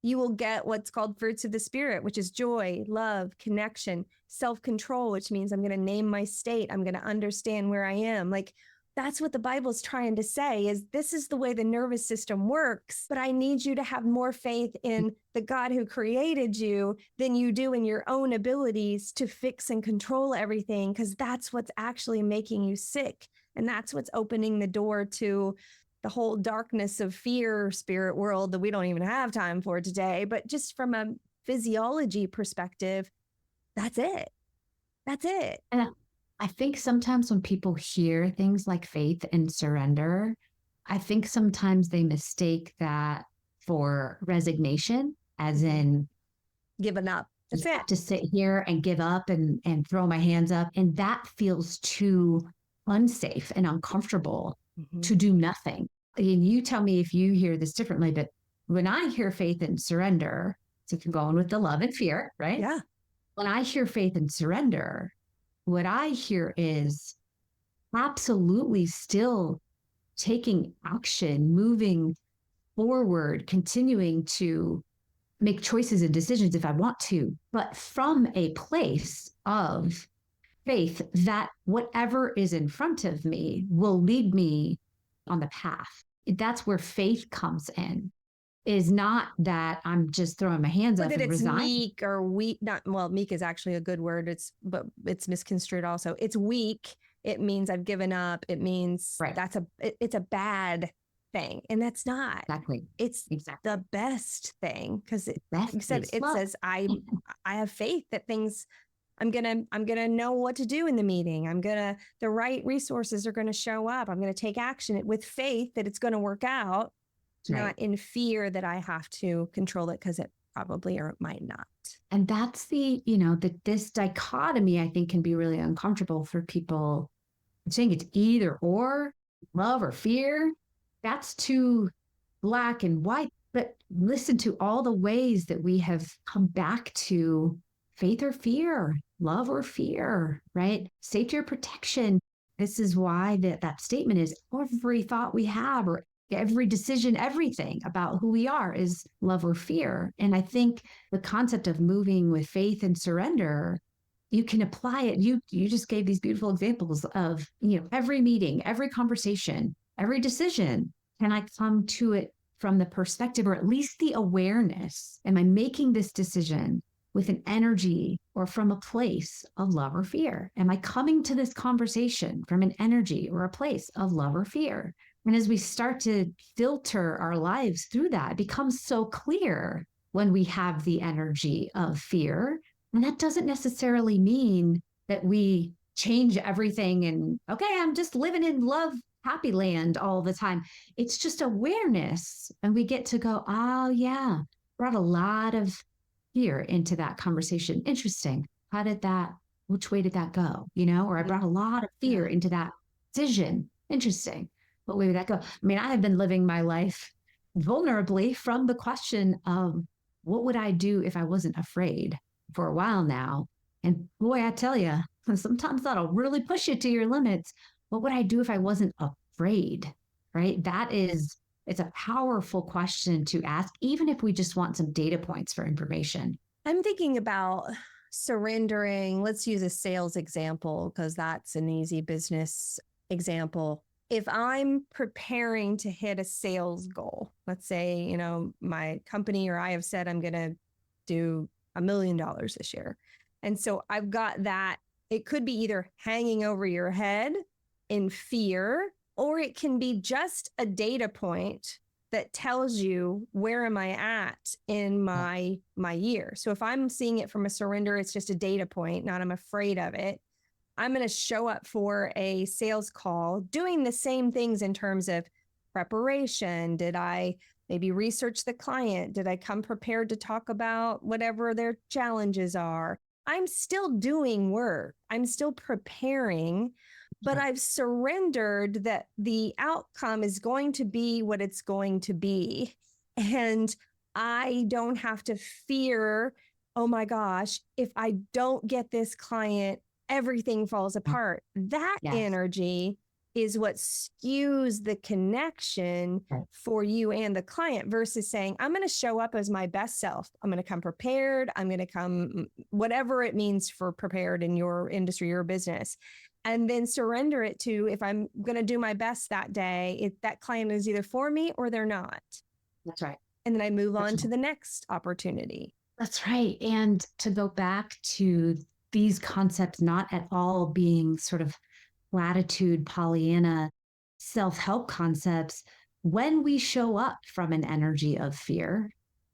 [SPEAKER 4] you will get what's called fruits of the Spirit, which is joy, love, connection, self-control, which means I'm going to name my state. I'm going to understand where I am. Like, that's what the Bible's trying to say, is this is the way the nervous system works, but I need you to have more faith in the God who created you than you do in your own abilities to fix and control everything, because that's what's actually making you sick. And that's what's opening the door to the whole darkness of fear spirit world that we don't even have time for today. But just from a physiology perspective, that's it. That's it.
[SPEAKER 3] And I think sometimes when people hear things like faith and surrender, I think sometimes they mistake that for resignation, as in
[SPEAKER 4] Giving up. That's it.
[SPEAKER 3] to sit here and give up and throw my hands up. And that feels too unsafe and uncomfortable to do nothing. And you tell me if you hear this differently, but when I hear faith and surrender, so if you're going with the love and fear, right?
[SPEAKER 4] Yeah.
[SPEAKER 3] When I hear faith and surrender, what I hear is absolutely still taking action, moving forward, continuing to make choices and decisions if I want to, but from a place of faith that whatever is in front of me will lead me on the path. That's where faith comes in. Is not that I'm just throwing my hands up
[SPEAKER 4] That
[SPEAKER 3] and
[SPEAKER 4] it's
[SPEAKER 3] resign.
[SPEAKER 4] meek or weak. Not, well, meek is actually a good word. But it's misconstrued also. It's weak. It means I've given up. It means it's a bad thing. And that's not.
[SPEAKER 3] Exactly.
[SPEAKER 4] It's
[SPEAKER 3] exactly
[SPEAKER 4] the best thing, because it
[SPEAKER 3] says
[SPEAKER 4] I have faith that things, I'm gonna know what to do in the meeting. The right resources are gonna show up. I'm gonna take action with faith that it's gonna work out. Not in fear that I have to control it, because it probably or it might not.
[SPEAKER 3] And that's this dichotomy, I think, can be really uncomfortable for people. I'm saying it's either or, love or fear. That's too black and white. But listen to all the ways that we have come back to faith or fear, love or fear, right? Safety or protection. This is why that statement is every thought we have or every decision, everything about who we are is love or fear. And I think the concept of moving with faith and surrender, you can apply it. You just gave these beautiful examples of, every meeting, every conversation, every decision. Can I come to it from the perspective, or at least the awareness? Am I making this decision with an energy or from a place of love or fear? Am I coming to this conversation from an energy or a place of love or fear? And as we start to filter our lives through that, it becomes so clear when we have the energy of fear. And that doesn't necessarily mean that we change everything and, okay, I'm just living in love, happy land all the time. It's just awareness. And we get to go, oh, yeah, brought a lot of fear into that conversation. Interesting. Which way did that go? Or I brought a lot of fear into that decision. Interesting. What way would that go? I mean, I have been living my life vulnerably from the question of what would I do if I wasn't afraid for a while now. And boy, I tell you, sometimes that'll really push you to your limits. What would I do if I wasn't afraid? Right? It's a powerful question to ask, even if we just want some data points for information.
[SPEAKER 4] I'm thinking about surrendering. Let's use a sales example, because that's an easy business example. If I'm preparing to hit a sales goal, let's say, my company or I have said I'm going to do $1 million this year. And so I've got that. It could be either hanging over your head in fear, or it can be just a data point that tells you, where am I at in my year? So if I'm seeing it from a surrender, it's just a data point, not I'm afraid of it. I'm going to show up for a sales call doing the same things in terms of preparation. Did I maybe research the client? Did I come prepared to talk about whatever their challenges are? I'm still doing work. I'm still preparing, but I've surrendered that the outcome is going to be what it's going to be. And I don't have to fear, oh my gosh, if I don't get this client, everything falls apart. That energy is what skews the connection for you and the client versus saying, I'm going to show up as my best self. I'm going to come prepared. I'm going to come whatever it means for prepared in your industry or business. And then surrender it to, if I'm going to do my best that day, if that client is either for me or they're not.
[SPEAKER 3] That's right.
[SPEAKER 4] And then I move on to the next opportunity.
[SPEAKER 3] That's right. And to go back to these concepts not at all being sort of platitude, Pollyanna, self-help concepts, when we show up from an energy of fear,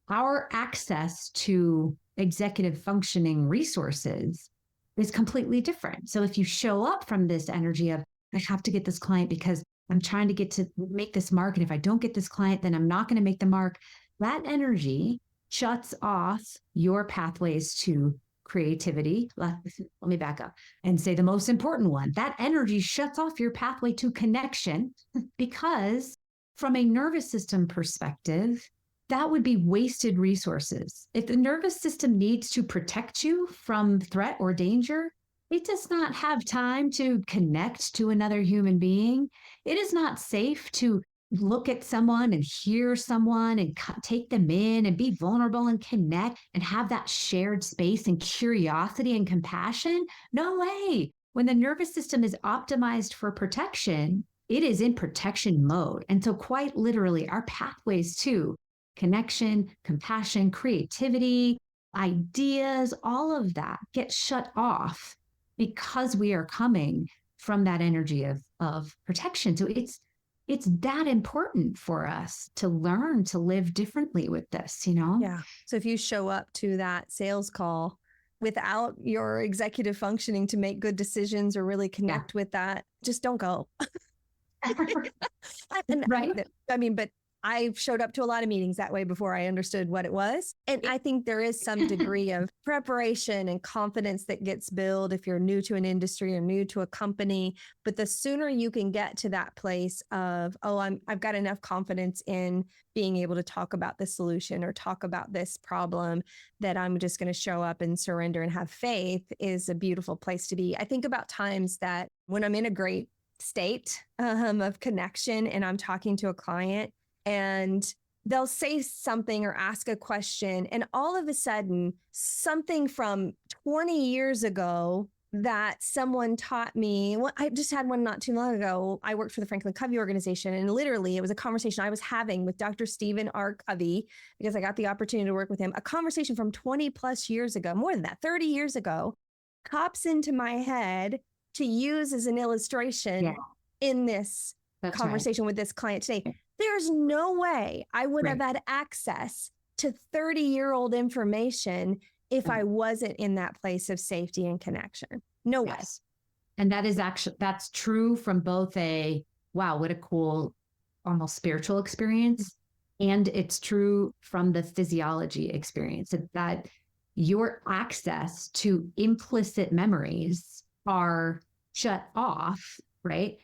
[SPEAKER 3] our access to executive functioning resources is completely different. So if you show up from this energy of, I have to get this client because I'm trying to get to make this mark, and if I don't get this client, then I'm not going to make the mark, that energy shuts off your pathways to creativity. Let me back up and say the most important one. That energy shuts off your pathway to connection because from a nervous system perspective, that would be wasted resources. If the nervous system needs to protect you from threat or danger, it does not have time to connect to another human being. It is not safe to look at someone and hear someone and take them in and be vulnerable and connect and have that shared space and curiosity and compassion. No way. When the nervous system is optimized for protection, it is in protection mode. And so quite literally, our pathways to connection, compassion, creativity, ideas, all of that get shut off because we are coming from that energy of protection. So it's that important for us to learn to live differently with this, you know?
[SPEAKER 4] Yeah. So if you show up to that sales call without your executive functioning to make good decisions or really connect with that, just don't go.
[SPEAKER 3] Right.
[SPEAKER 4] I mean, but I've showed up to a lot of meetings that way before I understood what it was. And I think there is some degree of preparation and confidence that gets built if you're new to an industry or new to a company. But the sooner you can get to that place of, oh, I've got enough confidence in being able to talk about the solution or talk about this problem that I'm just going to show up and surrender and have faith, is a beautiful place to be. I think about times that when I'm in a great state of connection and I'm talking to a client, and they'll say something or ask a question, and all of a sudden, something from 20 years ago that someone taught me. Well, I just had one not too long ago. I worked for the Franklin Covey organization, and literally it was a conversation I was having with Dr. Stephen R. Covey, because I got the opportunity to work with him. A conversation from 20 plus years ago, more than that, 30 years ago, pops into my head to use as an illustration in this conversation with this client today. There's no way I would have had access to 30-year-old information if I wasn't in that place of safety and connection. No way.
[SPEAKER 3] And that is actually, that's true from both a, wow, what a cool, almost spiritual experience. And it's true from the physiology experience, that your access to implicit memories are shut off, right?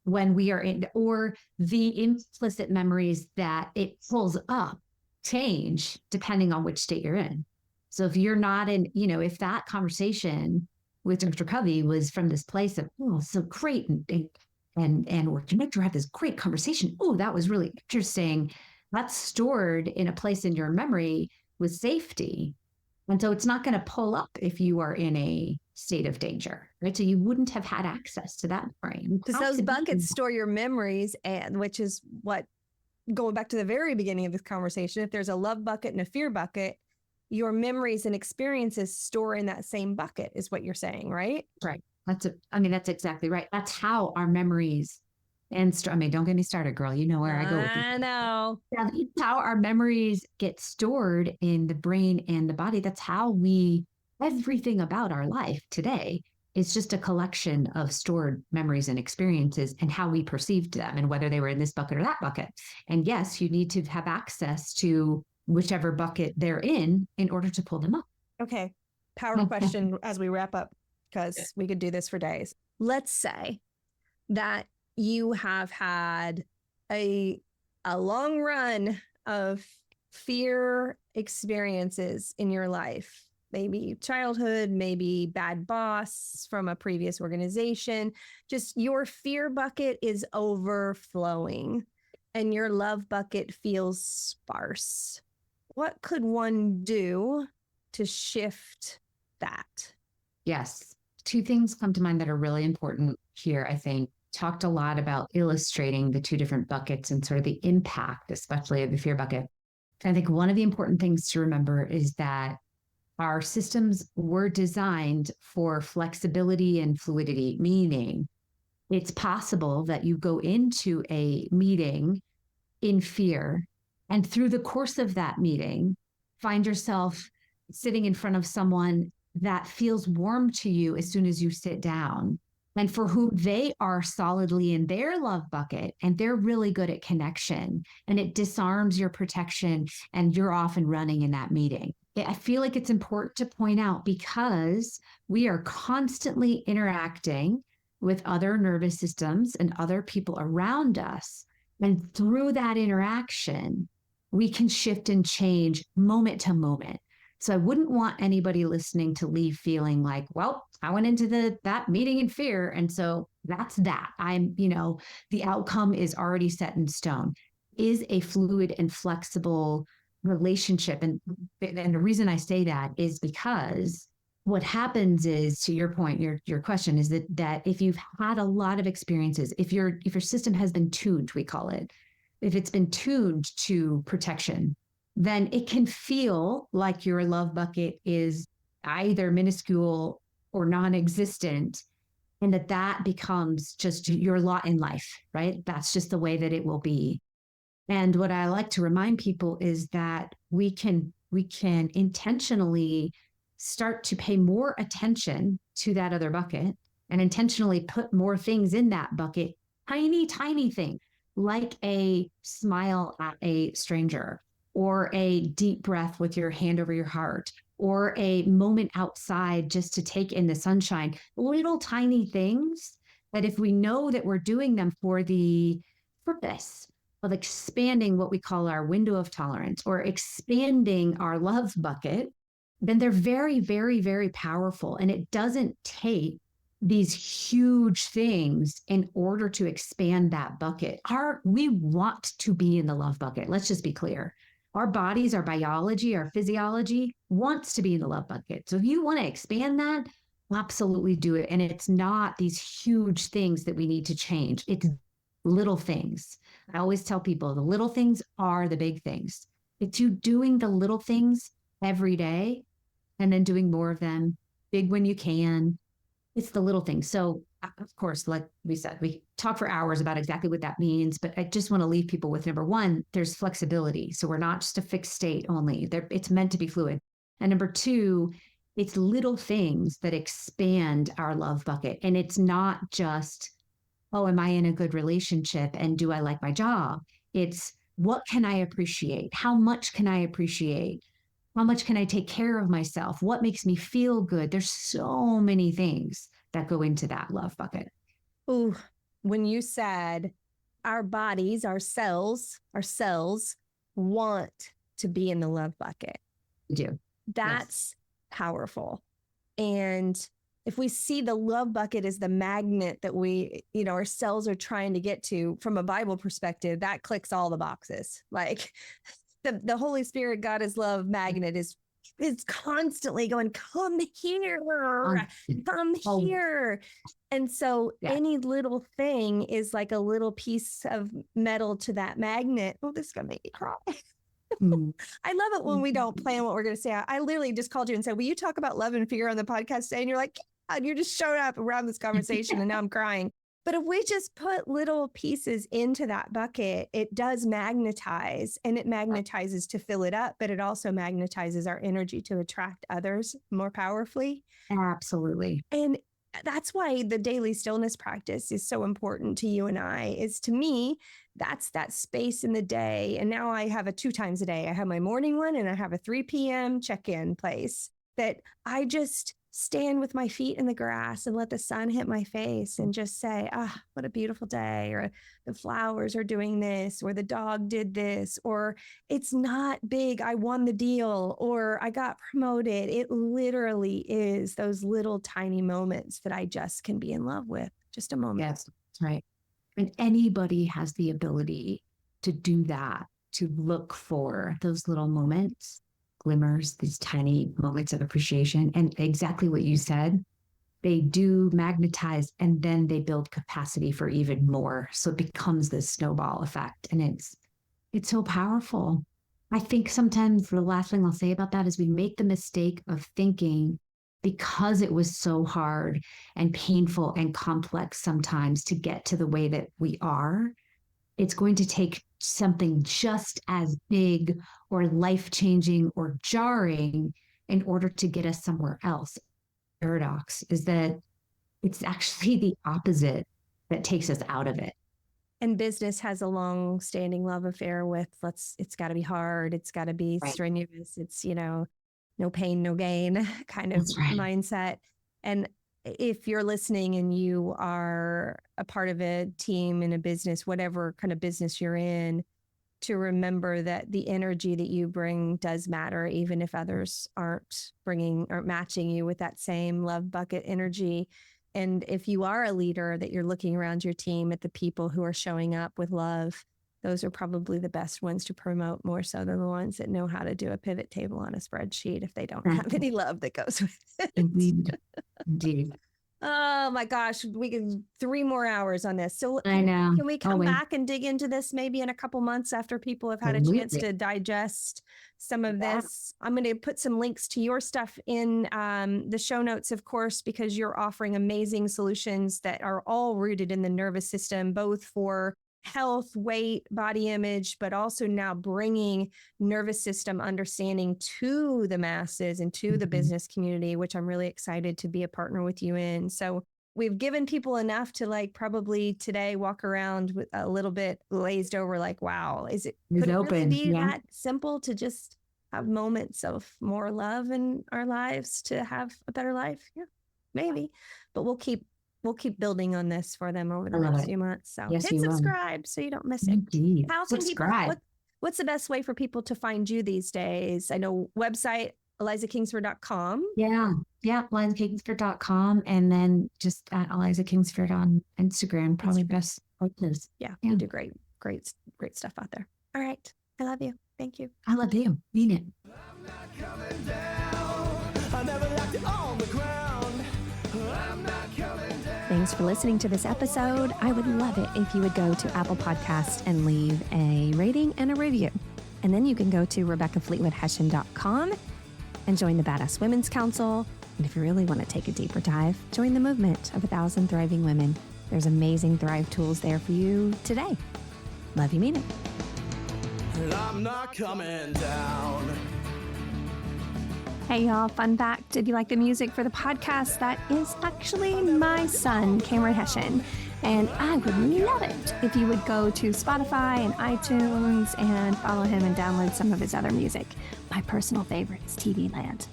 [SPEAKER 3] When we are in, or the implicit memories that it pulls up change depending on which state you're in. So if you're not in, you know, if that conversation with Dr. Covey was from this place of, oh, so great, and we're connected, we had this great conversation. Oh, that was really interesting. That's stored in a place in your memory with safety. And so it's not going to pull up if you are in a state of danger, right? So you wouldn't have had access to that brain.
[SPEAKER 4] Because those buckets store your memories, and which is what, going back to the very beginning of this conversation, if there's a love bucket and a fear bucket, your memories and experiences store in that same bucket, is what you're saying, right?
[SPEAKER 3] Right. That's exactly right. That's how our memories don't get me started, girl. You know where I go with this.
[SPEAKER 4] I know.
[SPEAKER 3] That's how our memories get stored in the brain and the body. That's how everything about our life today is just a collection of stored memories and experiences and how we perceived them and whether they were in this bucket or that bucket. And yes, you need to have access to whichever bucket they're in order to pull them up.
[SPEAKER 4] Okay. Power question as we wrap up, because we could do this for days. Let's say that you have had a long run of fear experiences in your life, maybe childhood, maybe bad boss from a previous organization, just your fear bucket is overflowing and your love bucket feels sparse. What could one do to shift that?
[SPEAKER 3] Yes. Two things come to mind that are really important here, I think. Talked a lot about illustrating the two different buckets and sort of the impact, especially of the fear bucket. I think one of the important things to remember is that our systems were designed for flexibility and fluidity, meaning it's possible that you go into a meeting in fear, and through the course of that meeting, find yourself sitting in front of someone that feels warm to you as soon as you sit down, and for whom they are solidly in their love bucket and they're really good at connection, and it disarms your protection and you're off and running in that meeting. I feel like it's important to point out because we are constantly interacting with other nervous systems and other people around us. And through that interaction, we can shift and change moment to moment. So I wouldn't want anybody listening to leave feeling like, well, I went into that meeting in fear. And so that's that. The outcome is already set in stone. Is a fluid and flexible relationship. And the reason I say that is because what happens is, to your point, your question is that if you've had a lot of experiences, if your system has been tuned, we call it, if it's been tuned to protection, then it can feel like your love bucket is either minuscule or non-existent, and that becomes just your lot in life, right? That's just the way that it will be. And what I like to remind people is that we can intentionally start to pay more attention to that other bucket and intentionally put more things in that bucket, tiny thing, like a smile at a stranger, or a deep breath with your hand over your heart, or a moment outside just to take in the sunshine. Little tiny things that if we know that we're doing them for the purpose of expanding what we call our window of tolerance or expanding our love bucket, then they're very, very, very powerful. And it doesn't take these huge things in order to expand that bucket. We want to be in the love bucket. Let's just be clear. Our bodies, our biology, our physiology wants to be in the love bucket. So if you want to expand that, absolutely do it. And it's not these huge things that we need to change. It's little things. I always tell people the little things are the big things. It's you doing the little things every day and then doing more of them, big when you can. It's the little things. So of course, like we said, we talk for hours about exactly what that means, but I just want to leave people with number one, there's flexibility. So we're not just a fixed state only. It's meant to be fluid. And number two, it's little things that expand our love bucket. And it's not just, oh, am I in a good relationship? And do I like my job? It's what can I appreciate? How much can I appreciate? How much can I take care of myself? What makes me feel good? There's so many things that go into that love bucket.
[SPEAKER 4] Ooh, when you said our bodies, our cells want to be in the love bucket.
[SPEAKER 3] We do.
[SPEAKER 4] That's powerful. And if we see the love bucket as the magnet that our cells are trying to get to from a Bible perspective, that clicks all the boxes. Like the Holy Spirit, God is love magnet is constantly going, come here, come here. And so any little thing is like a little piece of metal to that magnet. Oh, this is going to make me cry. I love it when we don't plan what we're going to say. I literally just called you and said, will you talk about love and fear on the podcast today? And you're like, God, you're just showing up around this conversation and now I'm crying. But if we just put little pieces into that bucket, it does magnetize, and it magnetizes to fill it up, but it also magnetizes our energy to attract others more powerfully.
[SPEAKER 3] Absolutely.
[SPEAKER 4] And that's why the daily stillness practice is so important to you and I. Is to me, that's that space in the day. And now I have a 2 times a day. I have my morning one and I have a 3 p.m. check-in place that I just stand with my feet in the grass and let the sun hit my face and just say, what a beautiful day, or the flowers are doing this, or the dog did this, or it's not big, I won the deal, or I got promoted. It literally is those little tiny moments that I just can be in love with. Just a moment.
[SPEAKER 3] Yes, that's right. And anybody has the ability to do that, to look for those little moments, glimmers, these tiny moments of appreciation. And exactly what you said, they do magnetize, and then they build capacity for even more. So it becomes this snowball effect. And it's so powerful. I think sometimes the last thing I'll say about that is we make the mistake of thinking, because it was so hard and painful and complex sometimes to get to the way that we are, it's going to take something just as big or life-changing or jarring in order to get us somewhere else. Paradox is that it's actually the opposite that takes us out of it.
[SPEAKER 4] And business has a long-standing love affair with it's got to be hard, it's got to be strenuous, it's, no pain, no gain kind of mindset. And if you're listening and you are a part of a team in a business, whatever kind of business you're in, to remember that the energy that you bring does matter, even if others aren't bringing or matching you with that same love bucket energy. And if you are a leader, that you're looking around your team at the people who are showing up with love, those are probably the best ones to promote, more so than the ones that know how to do a pivot table on a spreadsheet if they don't have any love that goes with it.
[SPEAKER 3] Indeed.
[SPEAKER 4] Oh my gosh, we can 3 more hours on this. So
[SPEAKER 3] I know.
[SPEAKER 4] Can we come back and dig into this maybe in a couple months after people have had a chance to digest some of this? I'm going to put some links to your stuff in the show notes, of course, because you're offering amazing solutions that are all rooted in the nervous system, both for health, weight, body image, but also now bringing nervous system understanding to the masses and to the business community, which I'm really excited to be a partner with you in. So we've given people enough to probably today walk around with a little bit glazed over, wow, could it really be that simple to just have moments of more love in our lives to have a better life? Yeah, maybe, but we'll keep building on this for them over the next few months. So hit subscribe so you don't miss it.
[SPEAKER 3] Indeed.
[SPEAKER 4] How can people, what's the best way for people to find you these days? I know website, ElizaKingsford.com.
[SPEAKER 3] Yeah, ElizaKingsford.com. And then just at Eliza Kingsford on Instagram, probably best places.
[SPEAKER 4] Yeah, you do great stuff out there. All right. I love you. Thank you.
[SPEAKER 3] I love you. Mean it.
[SPEAKER 1] I'm not coming down. I never left it on the ground. I'm not coming down.
[SPEAKER 2] Thanks for listening to this episode. I would love it if you would go to Apple Podcasts and leave a rating and a review. And then you can go to RebeccaFleetwoodHession.com and join the Badass Women's Council. And if you really want to take a deeper dive, join the movement of 1,000 Thriving Women. There's amazing Thrive tools there for you today. Love you, mean it.
[SPEAKER 1] And I'm not coming down.
[SPEAKER 2] Hey y'all, fun fact, if you like the music for the podcast, that is actually my son, Cameron Hession. And I would love it if you would go to Spotify and iTunes and follow him and download some of his other music. My personal favorite is TV Land.